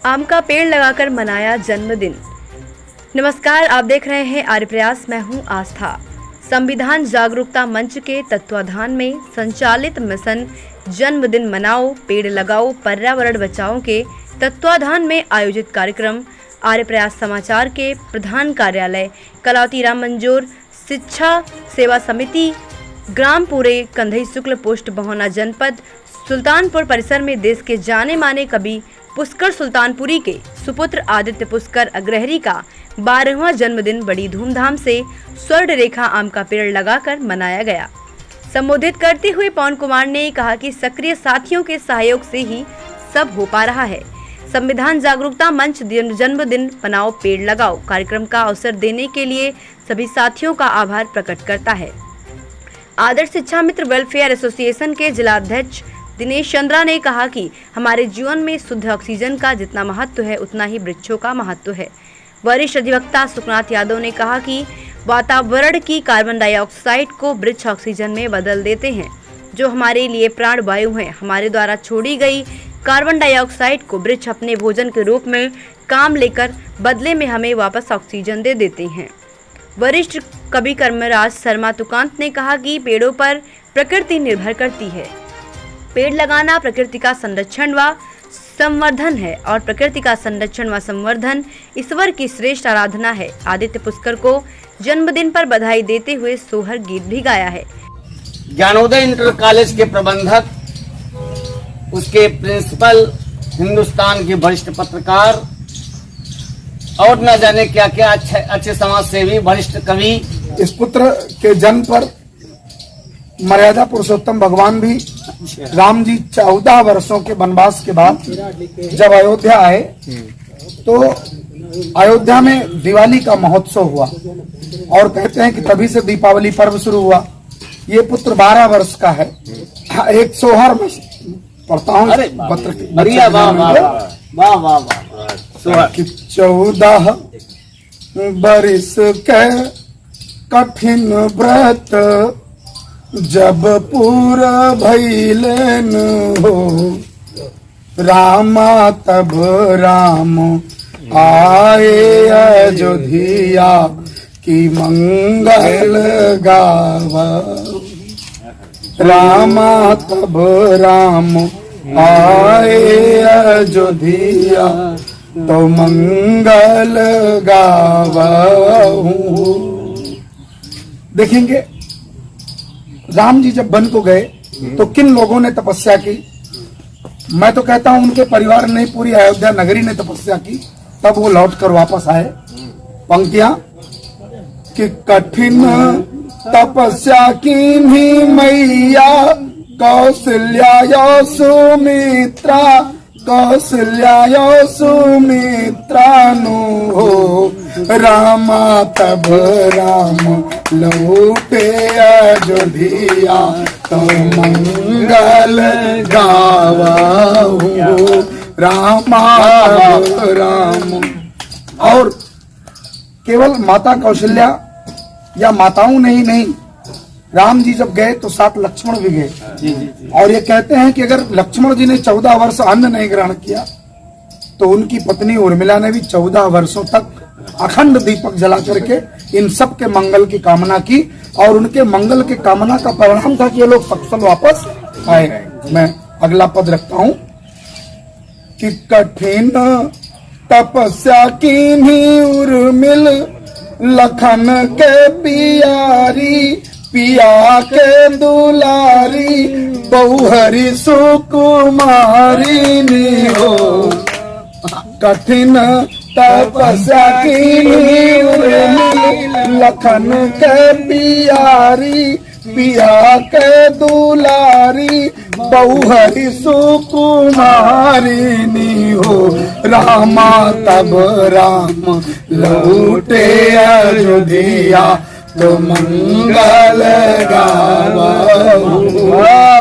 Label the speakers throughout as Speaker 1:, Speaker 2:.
Speaker 1: आम का पेड़ लगाकर मनाया जन्मदिन। नमस्कार, आप देख रहे हैं आर्य प्रयास। मैं हूं आस्था। संविधान जागरूकता मंच के तत्वाधान में संचालित मिशन जन्मदिन मनाओ पेड़ लगाओ पर्यावरण बचाओ के तत्वाधान में आयोजित कार्यक्रम आर्य प्रयास समाचार के प्रधान कार्यालय कलावती राम मंजूर शिक्षा सेवा समिति ग्राम पूरे कंधई शुक्ल पोस्ट बहोना जनपद सुल्तानपुर परिसर में देश के जाने माने कवि पुष्कर सुल्तानपुरी के सुपुत्र आदित्य पुष्कर अग्रहरी का 12वां जन्मदिन बड़ी धूमधाम से स्वर्ण रेखा आम का पेड़ लगाकर मनाया गया। संबोधित करते हुए पवन कुमार ने कहा कि सक्रिय साथियों के सहयोग से ही सब हो पा रहा है। संविधान जागरूकता मंच जन्मदिन मनाओ पेड़ लगाओ कार्यक्रम का अवसर देने के लिए सभी साथियों का आभार प्रकट करता है। आदर्श शिक्षा मित्र वेलफेयर एसोसिएशन के जिला अध्यक्ष दिनेश चंद्रा ने कहा कि हमारे जीवन में शुद्ध ऑक्सीजन का जितना महत्व है उतना ही वृक्षों का महत्व है। वरिष्ठ अधिवक्ता सुखनाथ यादव ने कहा कि वातावरण की कार्बन डाइऑक्साइड को वृक्ष ऑक्सीजन में बदल देते हैं, जो हमारे लिए प्राण वायु है। हमारे द्वारा छोड़ी गई कार्बन डाइऑक्साइड को वृक्ष अपने भोजन के रूप में काम लेकर बदले में हमें वापस ऑक्सीजन दे देते हैं। वरिष्ठ कवि कर्मराज शर्मा तुकांत ने कहा कि पेड़ों पर प्रकृति निर्भर करती है। पेड़ लगाना प्रकृति का संरक्षण व संवर्धन है और प्रकृति का संरक्षण व संवर्धन ईश्वर की श्रेष्ठ आराधना है। आदित्य पुष्कर को जन्मदिन पर बधाई देते हुए सोहर गीत भी गाया है।
Speaker 2: ज्ञानोदय इंटर कॉलेज के प्रबंधक, उसके प्रिंसिपल, हिंदुस्तान के वरिष्ठ पत्रकार और न जाने क्या क्या अच्छे समाज सेवी, वरिष्ठ कवि।
Speaker 3: इस पुत्र के जन्म पर मर्यादा पुरुषोत्तम भगवान भी राम जी 14 वर्षों के वनवास के बाद जब अयोध्या आए तो अयोध्या में दिवाली का महोत्सव हुआ और कहते हैं कि तभी से दीपावली पर्व शुरू हुआ। ये पुत्र 12 वर्ष का है। एक सोहर पढ़ता हूँ पत्र की 14 बरिस के कठिन व्रत जब पूरा भइलेन हो, रामा तब राम आए अयोध्या की मंगल गावा। रामा तब राम आए अयोध्या तो मंगल गावा। देखेंगे राम जी जब वन को गए तो किन लोगों ने तपस्या की। मैं तो कहता हूं उनके परिवार ने, पूरी अयोध्या नगरी ने तपस्या की, तब वो लौट कर वापस आए। पंक्तियां कि कठिन तपस्या की ही मैया कौशल्या यो सुमित्रा, कौशल्या सुमित्रा नु हो, रामा तब राम लौटे अयोध्या तो मंगल गावा हो, रामा तब राम। और केवल माता कौशल्या या माताओं ने ही नहीं, राम जी जब गए तो 7 लक्ष्मण भी गए। और ये कहते हैं कि अगर लक्ष्मण जी ने 14 वर्ष अन्न नहीं ग्रहण किया तो उनकी पत्नी उर्मिला ने भी 14 वर्षों तक अखंड दीपक जला करके इन सब के मंगल की कामना की और उनके मंगल की कामना का परिणाम था कि ये लोग सकुशल वापस आए। मैं अगला पद रखता हूं कि कठिन तपस्या की उर्मिल लखन के पियारी, पिया के दुलारी बहुहरी सुकुमारी नी हो। कठिन तपस्या की लखन के पियारी, पिया के दुलारी बहुहरी सुकुमारी नी हो, रामा तब राम लौटे अयोध्या तो मंगल गावा,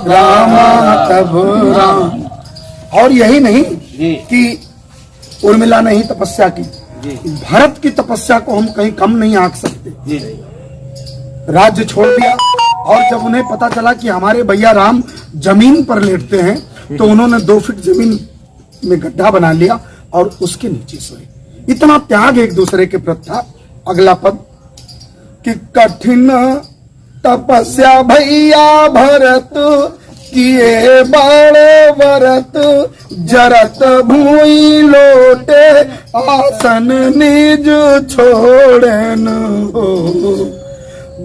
Speaker 3: रामा तब राम। और यही नहीं कि उर्मिला ने ही तपस्या की, भरत की तपस्या को हम कहीं कम नहीं आंक सकते। राज्य छोड़ दिया और जब उन्हें पता चला कि हमारे भैया राम जमीन पर लेटते हैं तो उन्होंने 2 फीट जमीन में गड्ढा बना लिया, और उसके नीचे सोए। इतना त्याग एक दूसरे के प्रति था। अगला पद कि कठिन तपस्या भैया भरत किए बड़े व्रत जरत भूई लोटे आसन निज छोड़न हो।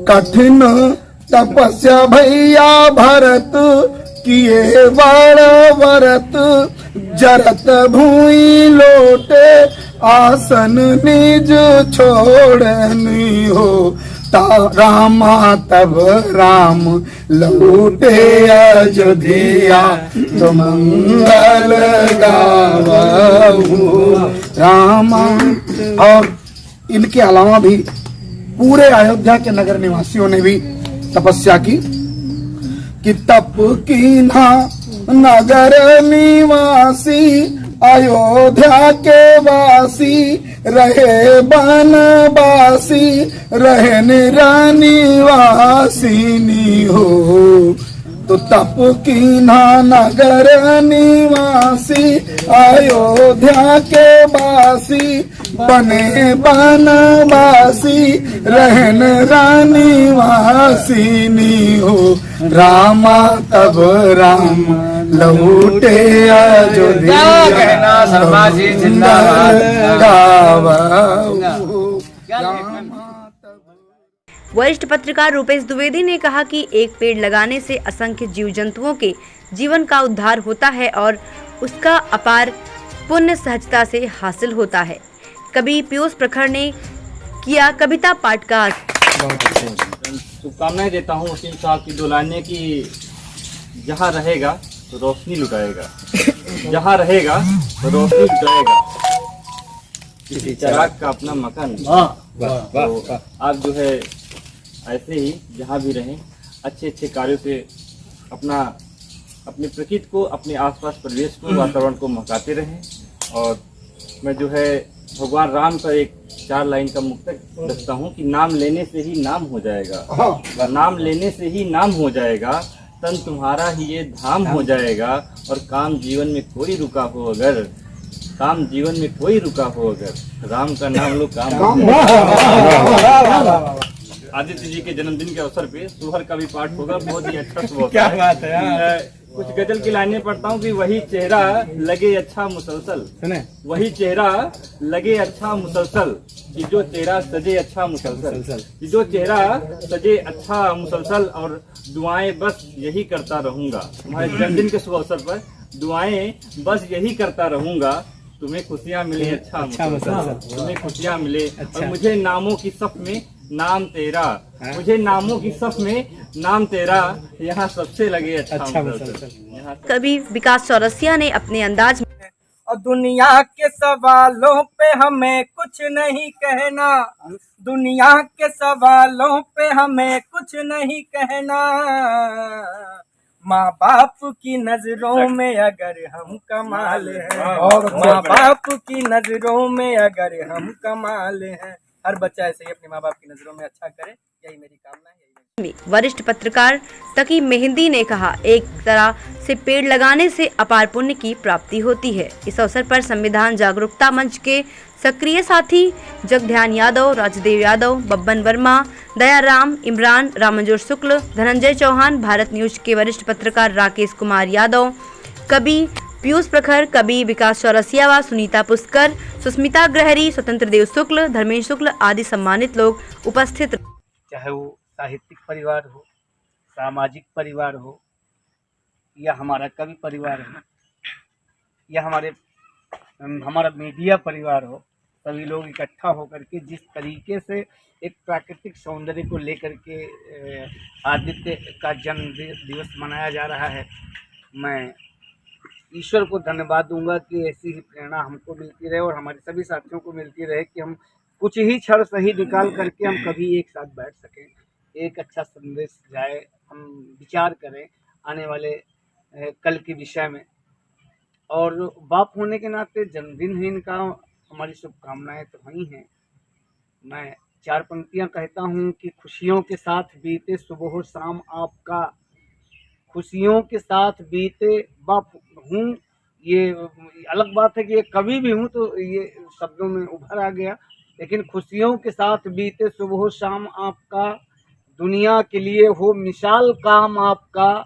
Speaker 3: कठिन तपस्या भैया भरत किए बड़े व्रत जरत भूई लोटे आसन निज छोड़नी हो। रामा तब राम लौटे अयोध्या तो मंगल गावहु रामा। और इनके अलावा भी पूरे अयोध्या के नगर निवासियों ने भी तपस्या की कि तप कीन्हा नगर निवासी अयोध्या के वासी रहे बनवासी रहे निवासिनी हो। तो तप कीन्हा नगर निवासी अयोध्या के वासी बने बनवासी रहन रानी वासिनी हो। रामा तब राम लौटे अयोध्या
Speaker 1: वरिष्ठ पत्रकार रूपेश द्विवेदी ने कहा कि एक पेड़ लगाने से असंख्य जीव जंतुओं के जीवन का उद्धार होता है और उसका अपार पुण्य सहजता से हासिल होता है। कवि पीयूष प्रखर ने किया कविता पाठ का
Speaker 4: शुभकामनाएं देता हूँ वसीम साहब की दुलाने की जहाँ रहेगा तो रोशनी लुटाएगा, जहाँ रहेगा तो रोशनी लुटाएगा, किसी चिराग का अपना मकान। तो आप जो है ऐसे ही जहाँ भी रहें अच्छे अच्छे कार्यों से अपने प्रकृति को, अपने आसपास परिवेश को, वातावरण को महकाते रहें। और मैं जो है भगवान राम का एक 4 लाइन का मुक्तक रखता हूँ कि नाम लेने से ही नाम हो जाएगा, नाम लेने से ही नाम हो जाएगा, तन तुम्हारा ही ये धाम हो जाएगा। और काम जीवन में कोई रुका हो अगर, काम जीवन में कोई रुका हो अगर, राम का नाम लो काम हो जाएगा। आदित्य जी के जन्मदिन के अवसर पे सुहर का भी पाठ होगा, बहुत ही अच्छा सुबह। क्या बात है। कुछ गजल की लाइनें पढ़ता हूँ कि वही चेहरा लगे अच्छा मुसलसल, वही चेहरा लगे अच्छा मुसलसल, कि जो चेहरा सजे अच्छा मुसलसल, कि जो चेहरा सजे अच्छा मुसलसल। और दुआएं बस यही करता रहूंगा, तुम्हारे जन्मदिन के शुभ अवसर पर दुआएं बस यही करता रहूंगा, तुम्हें खुशियाँ मिले अच्छा मुसलसल, तुम्हें खुशियाँ मिले। और मुझे नामों की सफ में नाम तेरा, मुझे नामों की सफ में नाम तेरा, यहाँ सबसे लगे अच्छा मुसलसल।
Speaker 1: कवि विकास चौरसिया ने अपने अंदाज में
Speaker 5: और दुनिया के सवालों पे हमें कुछ नहीं कहना, दुनिया के सवालों पे हमें कुछ नहीं कहना। माँ बाप की नजरों में अगर हम कमाल हैं, माँ बाप की नजरों में अगर हम कमाल हैं, हर बच्चा ऐसे ही अपने माँ बाप की नजरों में अच्छा करे, यही मेरी कामना है।
Speaker 1: वरिष्ठ पत्रकार तकी मेहंदी ने कहा, एक तरह से पेड़ लगाने से अपार पुण्य की प्राप्ति होती है। इस अवसर पर संविधान जागरूकता मंच के सक्रिय साथी जगध्यान यादव, राजदेव यादव, बब्बन वर्मा, दयाराम, इमरान, रामंजोर शुक्ल, धनंजय चौहान, भारत न्यूज के वरिष्ठ पत्रकार राकेश कुमार यादव, कवि पीयूष प्रखर, कवि विकास चौरसिया व सुनीता पुष्कर, सुस्मिता ग्रहरी, स्वतंत्र देव शुक्ल, धर्मेंद्र शुक्ल आदि सम्मानित लोग उपस्थित।
Speaker 6: चाहे वो साहित्यिक परिवार हो, सामाजिक परिवार हो, या हमारा कवि परिवार हो, या हमारा मीडिया परिवार हो, सभी लोग इकट्ठा होकर के जिस तरीके से एक प्राकृतिक सौंदर्य को लेकर के आदित्य का जन्म दिवस मनाया जा रहा है, मैं ईश्वर को धन्यवाद दूंगा कि ऐसी ही प्रेरणा हमको मिलती रहे और हमारे सभी साथियों को मिलती रहे कि हम कुछ ही क्षण सही निकाल करके हम कभी एक साथ बैठ सकें, एक अच्छा संदेश जाए, हम विचार करें आने वाले कल के विषय में। और बाप होने के नाते जन्मदिन है इनका, हमारी शुभकामनाएं तो वही हैं। मैं 4 पंक्तियां कहता हूं कि खुशियों के साथ बीते सुबह और शाम आपका, खुशियों के साथ बीते बाप हूँ ये अलग बात है कि ये कवि भी हूँ तो ये शब्दों में उभर आ गया। लेकिन खुशियों के साथ बीते सुबह शाम आपका, दुनिया के लिए हो मिसाल काम आपका,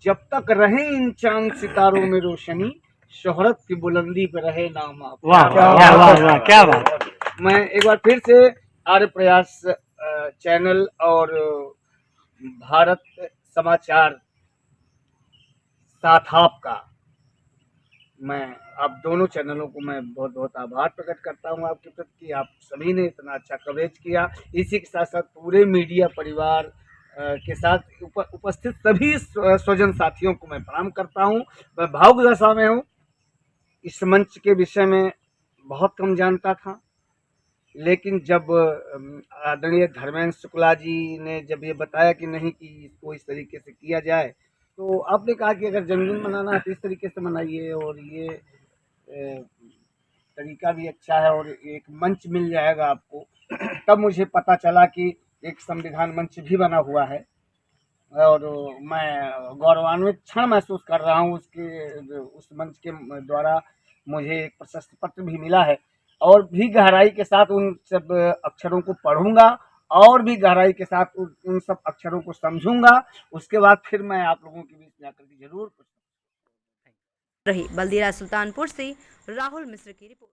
Speaker 6: जब तक रहे इन चांद सितारों में रोशनी, शोहरत की बुलंदी पे रहे नाम आपका।
Speaker 5: वाह वाह वाह वाह, क्या बात।
Speaker 6: मैं एक बार फिर से आर्य प्रयास चैनल और भारत समाचार साथ आपका, मैं आप दोनों चैनलों को मैं बहुत बहुत आभार प्रकट करता हूं आपके प्रति कि आप सभी ने इतना अच्छा कवरेज किया। इसी के साथ साथ पूरे मीडिया परिवार के साथ उपस्थित सभी स्वजन साथियों को मैं प्रणाम करता हूं। मैं भावुक दशा में हूं। इस मंच के विषय में बहुत कम जानता था, लेकिन जब आदरणीय धर्मेंद्र शुक्ला जी ने जब ये बताया कि नहीं कि इसको इस तरीके से किया जाए, तो आपने कहा कि अगर जन्मदिन मनाना है तो इस तरीके से मनाइए और ये तरीका भी अच्छा है और एक मंच मिल जाएगा आपको। तब मुझे पता चला कि एक संविधान मंच भी बना हुआ है और मैं गौरवान्वित क्षण महसूस कर रहा हूँ। उस मंच के द्वारा मुझे एक प्रशस्ति पत्र भी मिला है और भी गहराई के साथ उन सब अक्षरों को पढ़ूंगा और भी गहराई के साथ उन सब अक्षरों को समझूंगा। उसके बाद फिर मैं आप लोगों के बीच जाकर के जरूर
Speaker 1: रही बल्दीराज सुल्तानपुर से राहुल मिश्र की रिपोर्ट।